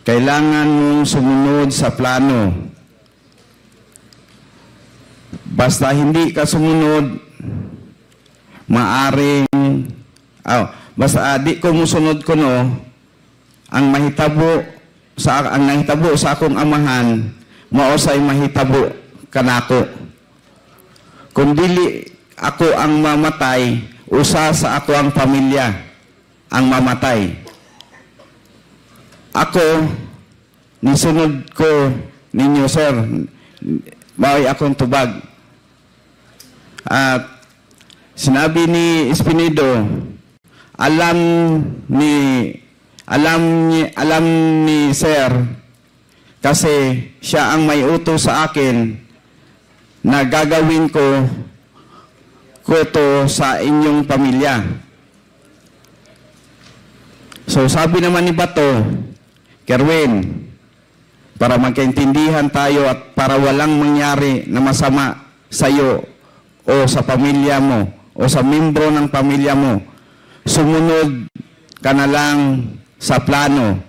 kailangan mong sumunod sa plano. Basta hindi ka sumunod, basta di ko musunod ko no, ang nahitabo sa akong amahan, maosay mahitabo kanako. Kung dili ako ang mamatay, usa sa ako ang pamilya ang mamatay. Ako, nisunod ko ninyo, sir. Baway akong tubag. At sinabi ni Espinido, alam ni sir, kasi siya ang may utos sa akin na gagawin ko to sa inyong pamilya. So sabi naman ni Bato, Kerwin, para magkaintindihan tayo at para walang mangyari na masama sa iyo o sa pamilya mo o sa membro ng pamilya mo, sumunod ka na lang sa plano.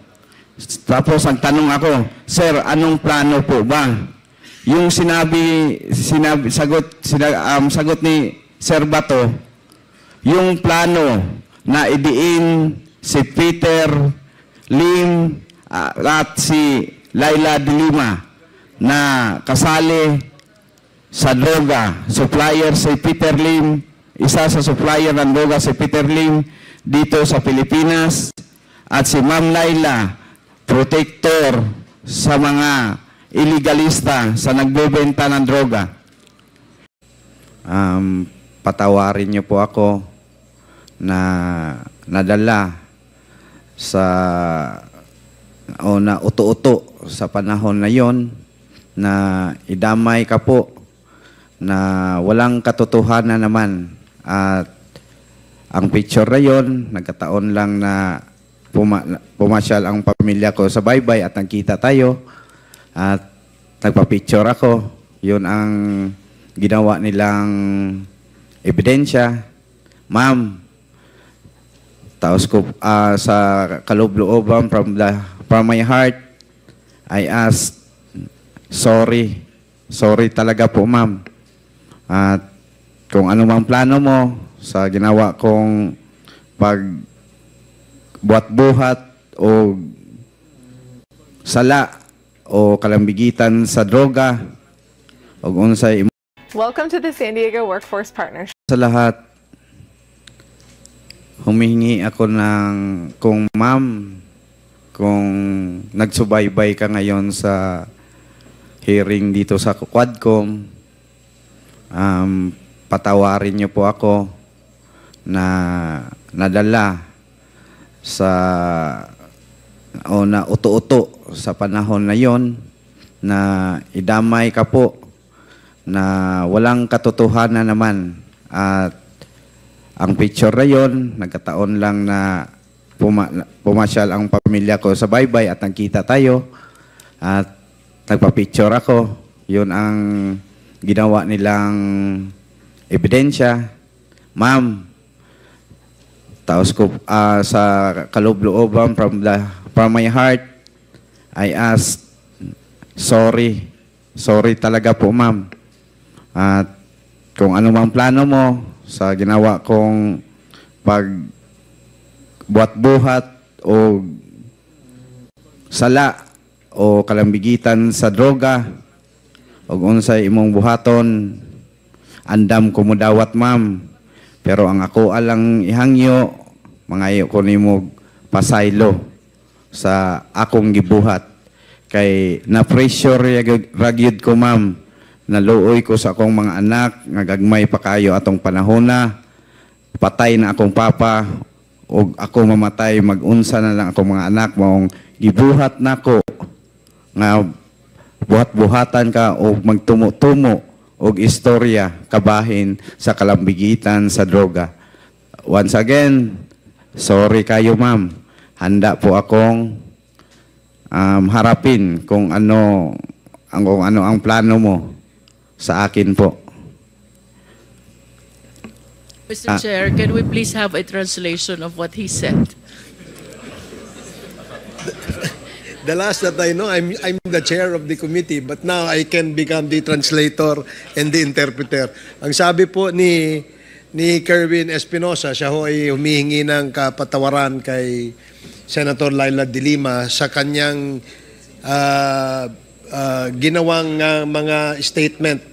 Tapos ang tanong ako, sir, anong plano po ba? Yung sagot ni Sir Bato, yung plano na idiin si Peter Lim at si Laila de Lima na kasali sa droga. Supplier si Peter Lim, isa sa supplier ng droga si Peter Lim dito sa Pilipinas, at si Ma'am Laila, protector sa mga illegalista sa nagbebenta ng droga. Patawarin niyo po ako na nadala sa na uto-uto sa panahon na yon, na idamay ka po na walang katotohanan naman. At ang picture na yon, nagkataon lang na pumasyal ang pamilya ko sa baybay at nagkita tayo at nagpa-picture ako. Yun ang ginawa nilang ebidensya. Ma'am, taos ko sa kaloob-looban from my heart, I ask, sorry talaga po, ma'am. At kung ano mang plano mo sa ginawa kong pagbuhat-buhat o sala o kalambigitan sa droga o unsay. Welcome to the San Diego Workforce Partnership. Sa lahat, humihingi ako kung ma'am, kung nagsubaybay ka ngayon sa hearing dito sa Quadcom, patawarin niyo po ako na nadala sa na uto-uto sa panahon na yon, na idamay ka po na walang katotohanan naman. At ang picture na yon, nagkataon lang na pumasyal ang pamilya ko sa baybay at nagkita tayo at nagpa-picture ako. Yun ang ginawa nilang ebidensya. Ma'am, taos ko sa kaloob-looban from my heart, I ask, sorry talaga po, ma'am. At kung ano mang plano mo sa ginawa kong pagbuhat-buhat o sala o kalambigitan sa droga o unsay imong buhaton, andam ko mo dawat, ma'am. Pero ang ako alang ihangyo, mangayo ko nimo pasaylo sa akong gibuhat. Kay na-pressure ragyod ko, ma'am. Naluoy ko sa akong mga anak, ngagagmay pa kayo atong panahon na. Patay na akong papa, o ako mamatay, mag-unsa na lang akong mga anak, maong gibuhat na ko. Nga, buhat-buhatan ka o magtumo-tumo o istorya kabahin sa kalambigitan sa droga. Once again, sorry kayo, ma'am. Handa po akong harapin kung ano ang plano mo sa akin po. Mr. Chair, can we please have a translation of what he said? The last that I know, I'm the chair of the committee, but now I can become the translator and the interpreter. Ang sabi po ni Kerwin Espinosa, siya ho ay humihingi ng kapatawaran kay Senator Laila de Lima sa kanyang ginawang mga statement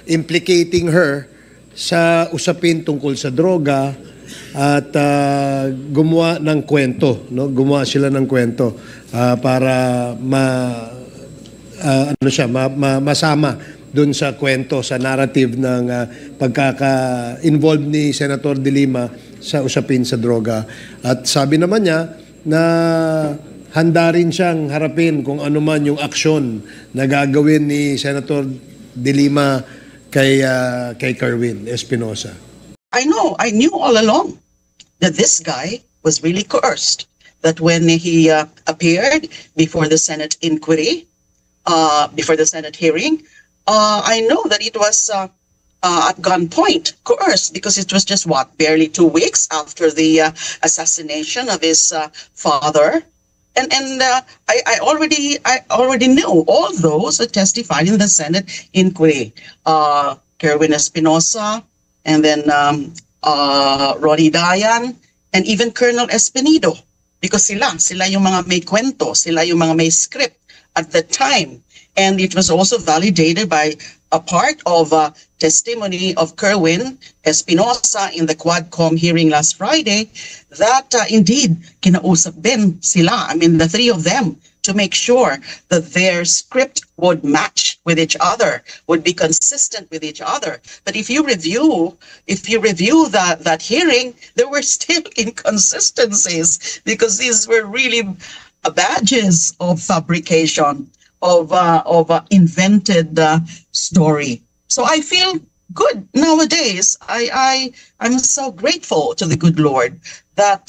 implicating her sa usapin tungkol sa droga at gumawa ng kwento, no? Gumawa sila ng kwento para masama dun sa kwento, sa narrative ng pagkaka-involved ni Senator de Lima sa usapin sa droga. At sabi naman niya na handa rin siyang harapin kung ano man yung aksyon na gagawin ni Senator de Lima kay Kerwin Espinosa. I knew all along that this guy was really coerced. That when he appeared before the Senate inquiry, before the Senate hearing, I know that it was at gunpoint, coerced, because it was just barely 2 weeks after the assassination of his father. And I already knew all those who testified in the Senate inquiry. Kerwin Espinosa, and then Ronnie Dayan, and even Colonel Espinido. Because sila yung mga may kwento, sila yung mga may script at the time. And it was also validated by a part of testimony of Kerwin Espinosa in the Quadcom hearing last Friday that indeed kinausap din sila, the three of them, to make sure that their script would match with each other, would be consistent with each other. But if you review that hearing, there were still inconsistencies because these were really badges of fabrication, of invented story. So I feel good nowadays. I'm so grateful to the good Lord that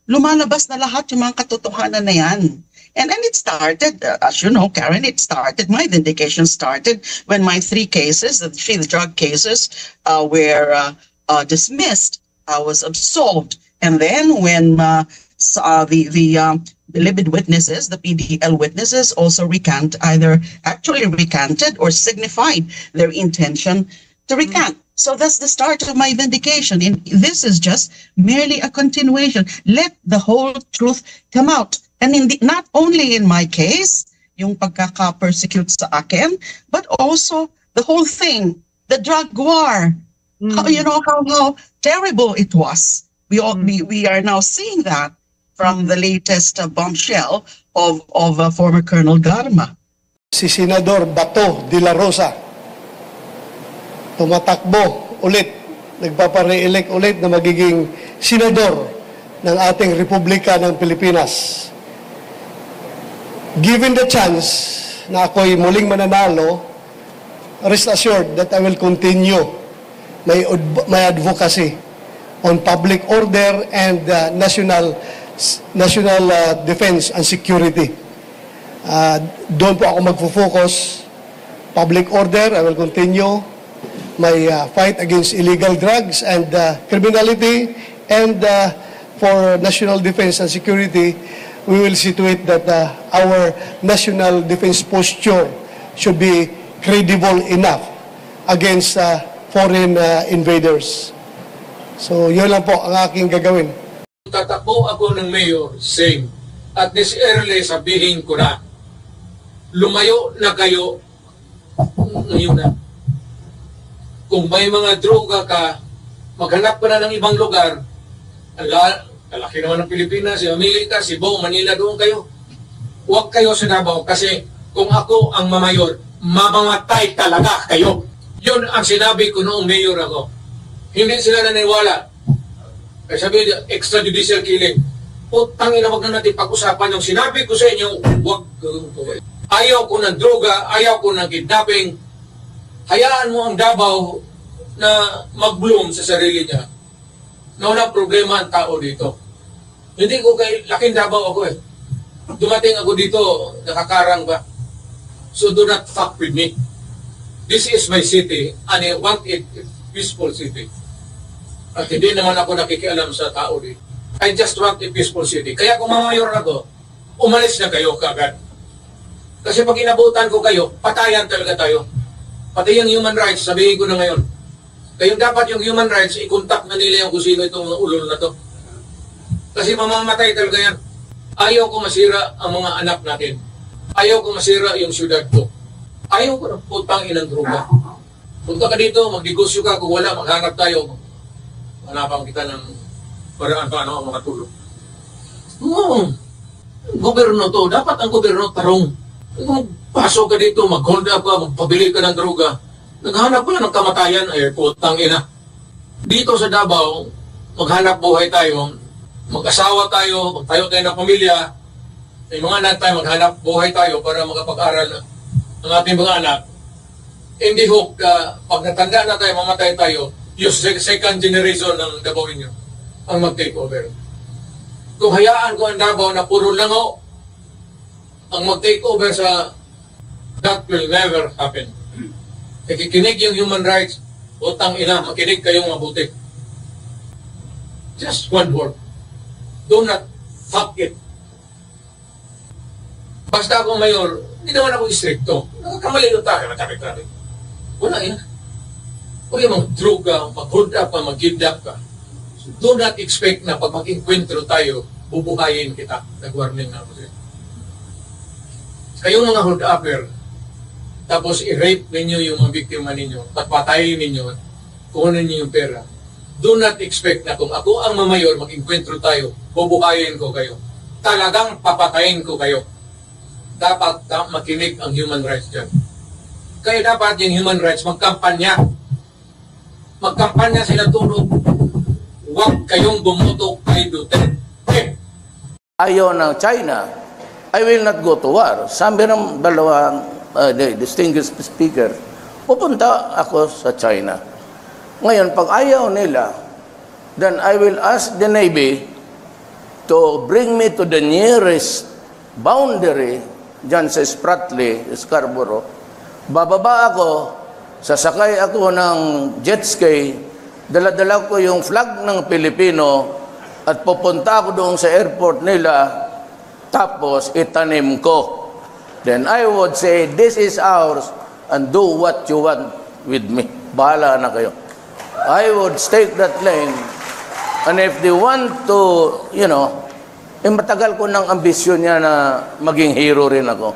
lumalabas na lahat yung mga katotohanan na yan. And it started, as you know, Karen, my vindication started when my 3 cases, the 3 drug cases, were dismissed. I was absolved. And then when the libid witnesses, the PDL witnesses, also either actually recanted or signified their intention to recant. So that's the start of my vindication. And this is just merely a continuation. Let the whole truth come out. And not only in my case, yung pagkaka-persecute sa akin, but also the whole thing, the drug war. How terrible it was. We are now seeing that from the latest bombshell of former Colonel Garma. Si Senador Bato de la Rosa tumatakbo ulit, nagpapa-re-elect ulit na magiging senador ng ating Republika ng Pilipinas. Given the chance na ako'y muling mananalo, rest assured that I will continue my advocacy on public order and national defense and security. Doon po ako magfo-focus. Public order, I will continue my fight against illegal drugs and criminality, and for national defense and security, we will see to it that our national defense posture should be credible enough against foreign invaders. So, yun lang po ang aking gagawin. Tatakbo ako ng mayor, same. At this early sabihin ko na, lumayo na kayo ngayon na. Kung may mga droga ka, maghanap ka na ng ibang lugar. Kalaki naman ng Pilipinas, si Amerika, Cebu, Manila, doon kayo. Huwag kayo sa Davao kasi kung ako ang mamayor, mamamatay talaga kayo. Yun ang sinabi ko noong mayor ako. Hindi sila naniniwala. Kaya sabi, extrajudicial killing. Putang ina, wag na natin pag-usapan yung sinabi ko sa inyo, huwag gawin. Ayaw ko ng droga, ayaw ko ng kidnapping. Hayaan mo ang Davao na mag-bloom sa sarili niya. Na walang problema ang tao dito. Hindi ko laking Davao ako eh. Dumating ako dito, nakakarang ba? So do not fuck with me. This is my city and I want it a peaceful city. At hindi naman ako nakikialam sa tao dito. I just want a peaceful city. Kaya kung mamayor ako, umalis na kayo kaagad. Kasi pag inabutan ko kayo, patayan talaga tayo. Pati yung human rights, sabihin ko na ngayon. Kaya dapat yung human rights, i-contact na nila yung kung sino itong ulol na to. Kasi mamamatay talaga yan. Ayaw ko masira ang mga anak natin. Ayaw ko masira yung syudad ko. Ayaw ko ng putang inang droga. Punta ka dito, magnegosyo ka. Kung wala, maghanap tayo. Hanapan kita ng paraan paano ang mga tulong. Gobyerno to. Dapat ang gobyerno tarong. Kung pasok ka dito, mag-hold up ka, magpabili ka ng droga, naghanap ka ng kamatayan, ay putang ina. Dito sa Davao, maghanap buhay tayo, mag-asawa tayo, magtayo tayo ng pamilya, may mga anak tayo, maghanap buhay tayo para makapag-aral ang ating mga anak. Hindi hook, pag natanda na tayo, mamatay tayo, yung second generation ng Davaoenyo ang mag-take over. Kung hayaan ko ang Davao na puro lango, ang mag-take over sa that will never happen. Nakikinig yung human rights, utang ina, makinig kayong mabuti. Just one word. Do not fuck it. Basta ako mayor, hindi naman ako istrikto. Nakakamali yung tayo, matapik-tapik. Wala yan. Huwag yung mag-droga, mag-hold up ka, mag-kidnap ka. Do not expect na pag mag-enkwentro tayo, bubuhayin kita. Nag-warning na ako sa'yo. Kayong mga hold-upper, tapos i-rape ninyo yung mga biktima ninyo, at patayin ninyo, kukunin ninyo yung pera. Do not expect na kung ako ang mamayor, mag-enkwentro tayo, bubuhayin ko kayo. Talagang papatayin ko kayo. Dapat makinig ang human rights dyan. Kaya dapat yung human rights magkampanya. Magkampanya sila tulog. Huwag kayong bumoto kay Duterte. Ayaw ng China, I will not go to war. Sabi ng dalawang distinguished speaker, pupunta ako sa China. Ngayon, pag ayaw nila, then I will ask the Navy to bring me to the nearest boundary dyan sa Spratly, Scarborough. Bababa ako, sasakay ako ng jet ski, dala-dala ko yung flag ng Pilipino at pupunta ako doon sa airport nila, tapos itanim ko. Then I would say, this is ours and do what you want with me. Bahala na kayo. I would stake that claim. And if they want to, matagal ko ng ambisyon niya na maging hero rin ako.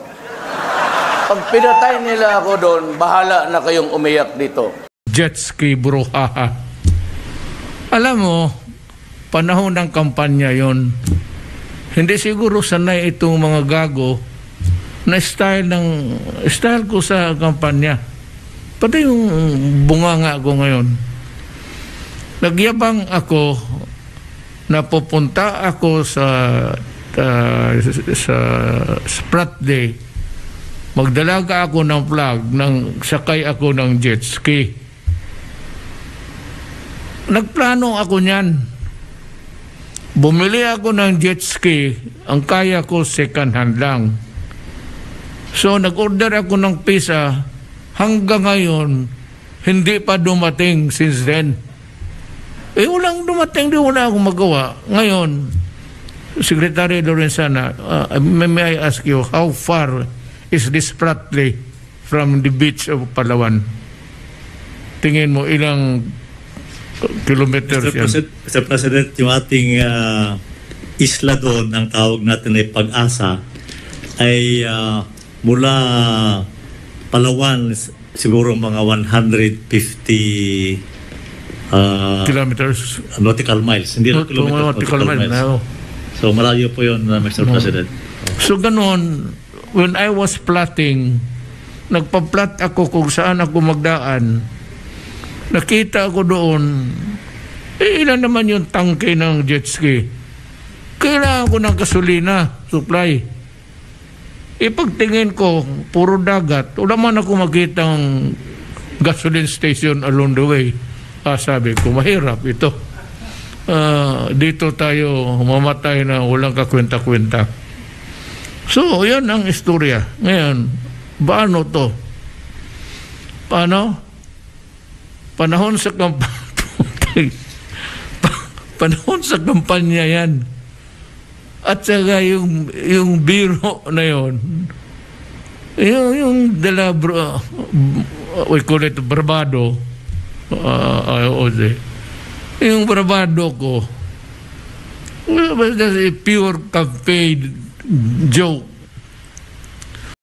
Pag pinatay nila ako doon, bahala na kayong umiyak dito. Jet ski, bro, haha. Alam mo, panahon ng kampanya yon. Hindi siguro sanay itong mga gago na style ko sa kampanya. Pati yung bunganga ko ngayon. Nagyabang ako na pupunta ako sa Spratly. Magdalaga ako ng flag, sakay ako ng jet ski. Nagplano ako niyan. Bumili ako ng jet ski, ang kaya ko second hand lang. So nag-order ako ng pizza, hanggang ngayon, hindi pa dumating since then. Walang dumating, wala akong magawa. Ngayon, Secretary Lorenzana, may I ask you, how far is this Spratly from the beach of Palawan? Tingin mo, ilang kilometers yan? Mr. President, yung ating isla doon, ang tawag natin ay Pag-asa, ay mula Palawan, siguro mga 150 kilometers, nautical miles. Hindi na kilometers, nautical miles. No. So malayo po yun, Mr. President. So ganun, when I was plotting, nagpa-plot ako kung saan ako magdaan. Nakita ako doon, ilan naman yung tangke ng jet ski. Kailangan ko ng gasolina, supply. Pagtingin ko, puro dagat. Wala man ako makitang gasoline station along the way. Sabi ko, mahirap ito. Dito tayo mamatay na walang kakwenta-kwenta. So, yan ang istorya. Ngayon, paano to? Paano? Panahon sa panahon sa kampanya yan. At saka yung biro na yon, Yung we call it bravado, yung bravado ko, it was just a pure campaign joke.